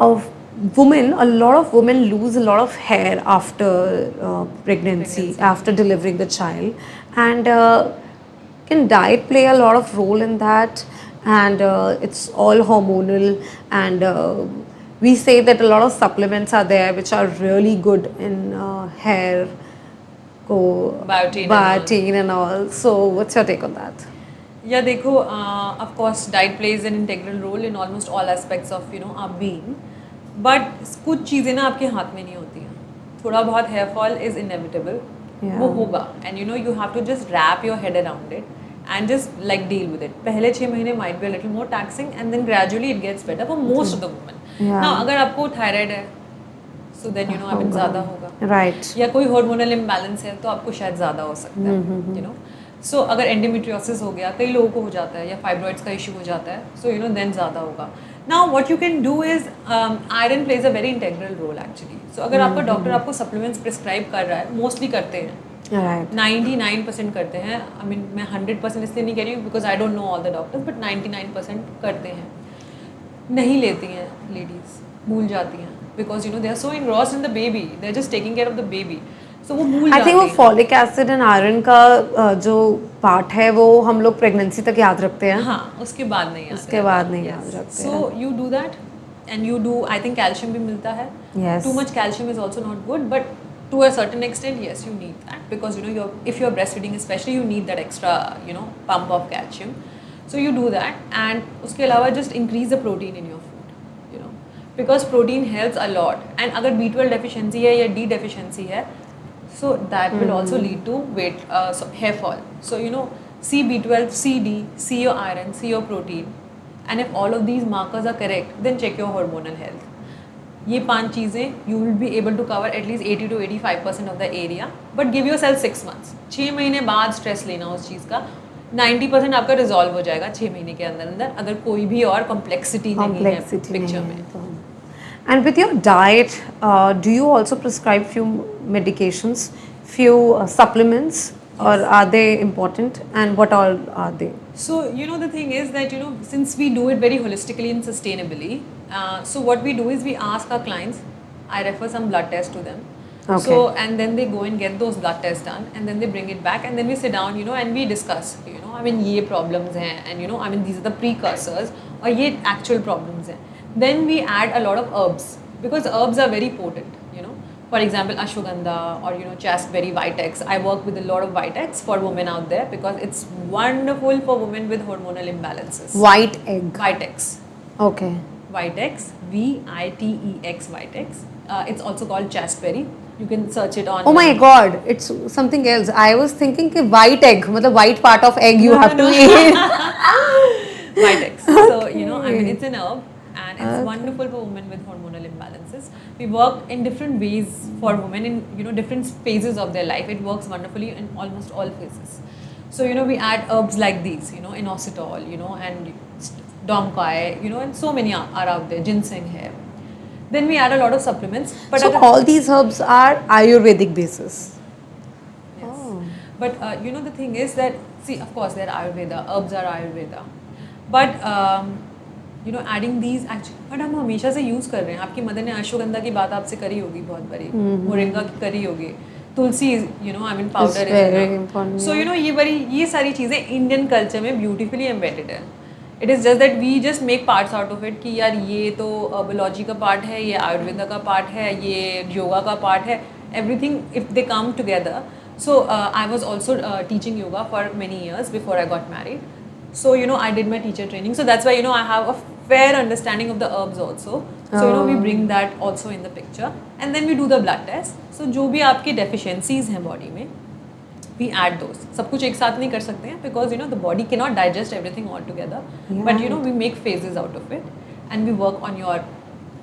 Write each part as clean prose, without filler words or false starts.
of women, a lot of women lose a lot of hair after pregnancy, after delivering the child, and can diet play a lot of role in that? And it's all hormonal, and we say that a lot of supplements are there which are really good in hair को biotin and all. So what's your take on that? या देखो of course diet plays an integral role in almost all aspects of our being, but कुछ चीज़ें ना आपके हाथ में नहीं होती हैं. थोड़ा बहुत हेयर फॉल इज इनएविटेबल, वो होगा, and you have to just wrap your head around it and just like deal with it. पहले 6 महीने might be a little more taxing and then gradually it gets better for most of the women. Now अगर आपको thyroid है, so then I mean ज़्यादा होगा, right, या कोई hormonal imbalance है तो आपको शायद ज़्यादा हो सकता है. सो अगर एंडोमेट्रियोसिस हो गया, कई लोगों को हो जाता है, या फाइब्रॉइड्स का इशू हो जाता है, सो देन ज़्यादा होगा. Now what you can do is iron plays a very integral role actually. So अगर आपका डॉक्टर आपको सप्लीमेंट्स प्रिस्क्राइब कर रहा है, मोस्टली करते हैं, 99% करते हैं. आई मीन मैं 100% इसलिए नहीं कह रही हूँ because I don't know all the doctors, but 99% करते हैं. नहीं लेती हैं लेडीज़, भूल जाती हैं, because they are so engrossed in the baby, they are just taking care of the baby. So वो भूल आई थिंक वो फॉलिक एसिड एंड आयरन का जो पार्ट है वो हम लोग प्रेगनेंसी तक याद रखते हैं. हाँ, उसके बाद नहीं, उसके बाद नहीं याद रखते. So you do that and you do, I think calcium भी मिलता है. Too much calcium is also not good, but to a certain extent yes, you need that, because if you're breastfeeding especially, you need that extra pump of calcium. So you do that, and उसके अलावा just increase the protein in your food, because protein helps a lot. And अगर B12 deficiency है या D deficiency है, so that will also lead to hair fall. So see B12, see D, see your iron, see your protein, and if all of these markers are correct, then check your hormonal health. ये 5 चीज़ें you will be able to cover at least 80 to 85% of the area, but give yourself 6 months. 6 महीने बाद stress लेना उस चीज़ का. 90% आपका resolve हो जाएगा 6 महीने के अंदर अंदर, अगर कोई भी और कॉम्प्लेक्सिटी नहीं है पिक्चर में. And with your diet, do you also prescribe few medications, few supplements, or are they important, and what all are they? So the thing is that since we do it very holistically and sustainably, so what we do is we ask our clients, I refer some blood tests to them. Okay. So and then they go and get those blood tests done, and then they bring it back, and then we sit down and we discuss, I mean ये problems हैं, and I mean these are the precursors, और ये actual problems हैं. Then we add a lot of herbs, because herbs are very potent. For example, ashwagandha, or chasteberry, Vitex. I work with a lot of Vitex for women out there because it's wonderful for women with hormonal imbalances. White egg. Vitex. Okay. Vitex, Vitex, Vitex. It's also called chasteberry. You can search it on. Oh my God, it's something else. I was thinking कि white egg, मतलब white part of egg you have to eat. Vitex. So I mean it's an herb. And it's wonderful for women with hormonal imbalances. We work in different ways for women in different phases of their life. It works wonderfully in almost all phases. So we add herbs like these, inositol, and domkai, and so many are out there. Ginseng hair. Then we add a lot of supplements. But so all these herbs are Ayurvedic basis. Yes. Oh. But the thing is that, see, of course they're Ayurveda. Herbs are Ayurveda. But adding these actually, but हम हमेशा से use कर रहे हैं. आपकी mother ने अश्वगंधा की बात आपसे करी होगी बहुत बड़ी, मोरिंगा की करी होगी, तुलसी आई मीन पाउडर है. सो ये सारी चीज़ें इंडियन कल्चर में ब्यूटीफुली एम्बेडेड है. It is just that we just make parts out of it कि यार ये तो बायोलॉजी का पार्ट है, ये आयुर्वेदा का पार्ट है, ये योगा का पार्ट है. Everything if they come together. So I was also teaching yoga for many years before I got married. So I did my teacher training, so that's why I have a fair understanding of the herbs also. So we bring that also in the picture, and then we do the blood test. So जो भी आपके deficiencies हैं body में, we add those. सब कुछ एक साथ नहीं कर सकते हैं because the body cannot digest everything all together. But we make phases out of it, and we work on your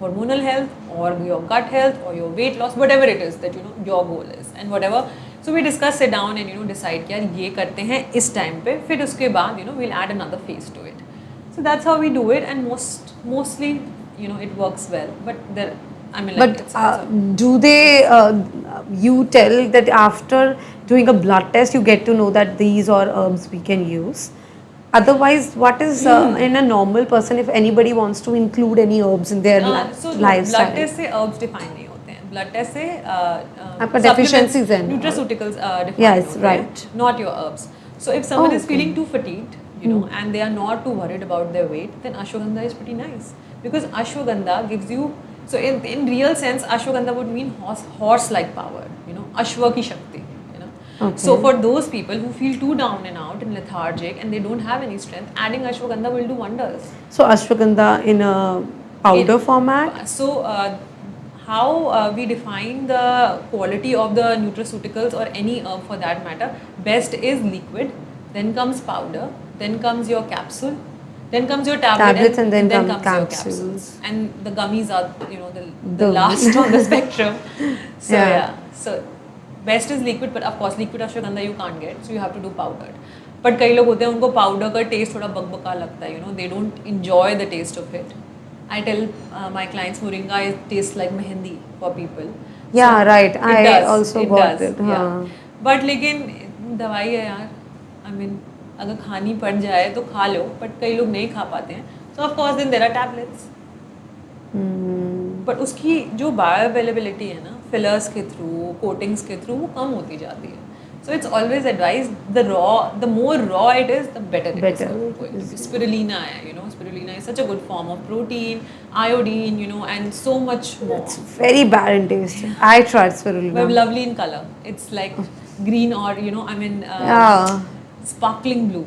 hormonal health or your gut health or your weight loss, whatever it is that your goal is, and whatever. So we discuss, sit down, and decide कि यार ये करते हैं इस time पे, फिर उसके बाद we'll add another phase to it. So that's how we do it, and mostly it works well. But there, I mean, like, but do they you tell that after doing a blood test you get to know that these are herbs we can use? Otherwise, what is in a normal person if anybody wants to include any herbs in their So lifestyle? Blood test से herbs define नहीं होते हैं. Blood test से आपका deficiencies हैं. nutraceuticals define Yes, होते हैं, right. not your herbs. So if someone is Okay. feeling too fatigued, you know, and they are not too worried about their weight, then ashwagandha is pretty nice because ashwagandha gives you. So in real sense, ashwagandha would mean horse-like power. You know, ashwa की शक्ति. You know. Okay. So for those people who feel too down and out and lethargic and they don't have any strength, adding ashwagandha will do wonders. So ashwagandha in a powder format. So, how we define the quality of the nutraceuticals or any herb for that matter, best is liquid, then comes powder, then comes your capsule, then comes your Tablets and then come comes your capsules. capsules. And the gummies are, you know, the The- last on the spectrum. So, Yeah. yeah. So, best is liquid, but of course liquid ashwagandha you can't get, so you have to do powdered. But कई लोग होते हैं उनको powder का test थोड़ा बकबका लगता है, you know, they don't enjoy the taste of it. I tell my clients moringa is tastes like mehendi for people. Yeah, right. it I does, also it got does, it. yeah. हाँ. But लेकिन दवाई है यार. I mean अगर खानी पड़ जाए तो खा लो, but कई लोग नहीं खा पाते हैं. So of course then there are tablets. But उसकी जो बायो अवेलेबिलिटी है ना फिलर्स के थ्रू कोटिंग्स के थ्रू वो कम होती जाती है. So it's always advise the more raw it is the better it is. Spirulina है, you know, spirulina is such a good form of protein, iodine, you know, and so much more. It's very bad in taste. I tried spirulina. But lovely in color. It's like green or, you know, I mean, Yeah. sparkling blue.